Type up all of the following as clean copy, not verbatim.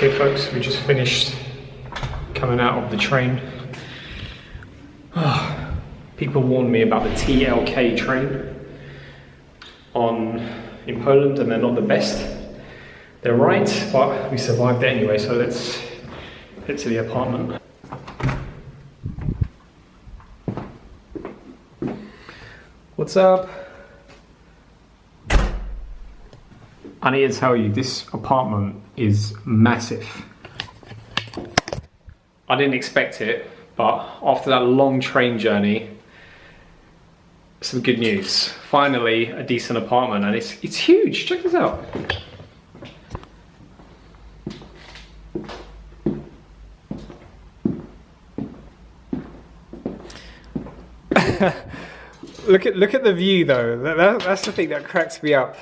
Okay folks, we just finished coming out of the train. People warned me about the TLK train in Poland, and they're not the best. They're right, but we survived it anyway, so let's head to the apartment. What's up? I need to tell you, this apartment is massive. I didn't expect it, but after that long train journey, some good news. Finally, a decent apartment, and it's huge. Check this out. Look at the view though. That's the thing that cracks me up.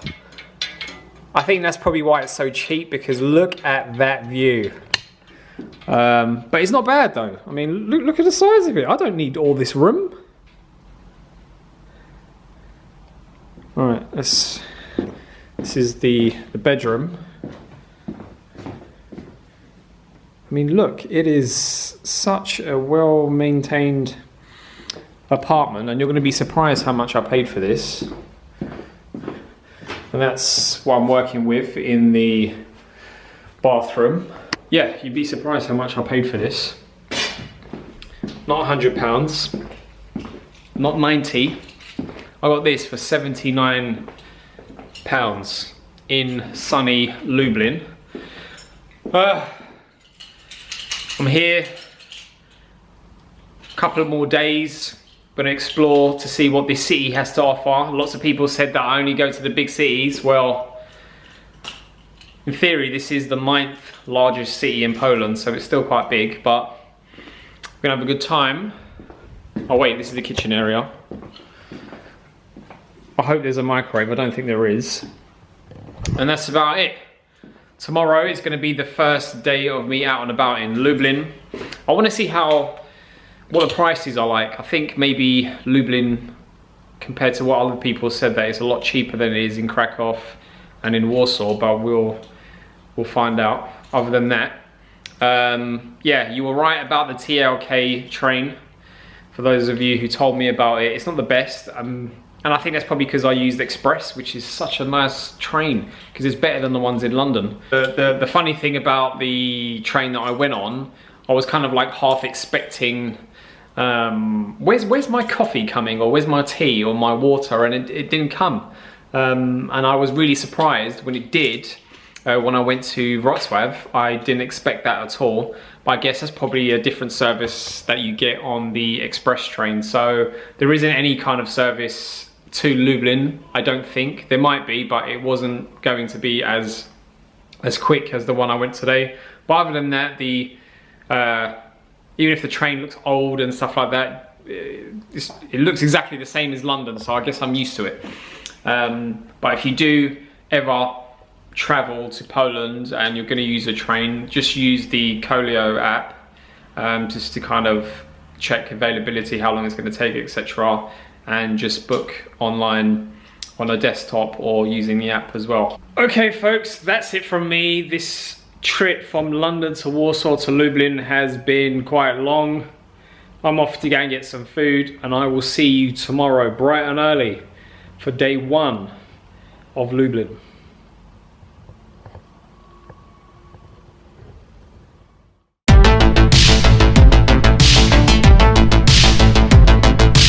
I think that's probably why it's so cheap, because look at that view. But it's not bad though. I mean, look at the size of it. I don't need all this room. All right, this is the bedroom. I mean, look, it is such a well-maintained apartment, and you're going to be surprised how much I paid for this. And that's what I'm working with in the bathroom. Yeah, you'd be surprised how much I paid for this. Not £100, not 90. I got this for £79 in sunny Lublin. I'm here a couple of more days. I'm gonna explore to see what this city has to offer. Lots of people said that I only go to the big cities. Well, in theory, this is the 9th largest city in Poland, so it's still quite big, but we're gonna have a good time. Oh wait, this is the kitchen area. I hope there's a microwave. I don't think there is. And that's about it. Tomorrow is gonna be the first day of me out and about in Lublin. I wanna see what the prices are like. I think maybe Lublin, compared to what other people said, that it's a lot cheaper than it is in Krakow and in Warsaw, but we'll find out. Other than that, yeah, you were right about the TLK train. For those of you who told me about it, it's not the best. And I think that's probably because I used Express, which is such a nice train, because it's better than the ones in London. The funny thing about the train that I went on, I was kind of like half expecting, where's my coffee coming, or where's my tea or my water, and it didn't come. And I was really surprised when it did. When I went to Warsaw, I didn't expect that at all, but I guess that's probably a different service that you get on the express train. So there isn't any kind of service to Lublin, I don't think. There might be, but it wasn't going to be as quick as the one I went today. But other than that, even if the train looks old and stuff like that, it looks exactly the same as London, so I guess I'm used to it. But if you do ever travel to Poland and you're going to use a train, just use the Kolio app, just to kind of check availability, how long it's going to take, etc., and just book online on a desktop or using the app as well. Okay folks, that's it from me. This trip from London to Warsaw to Lublin has been quite long. I'm off to go and get some food, and I will see you tomorrow bright and early for day 1 of Lublin.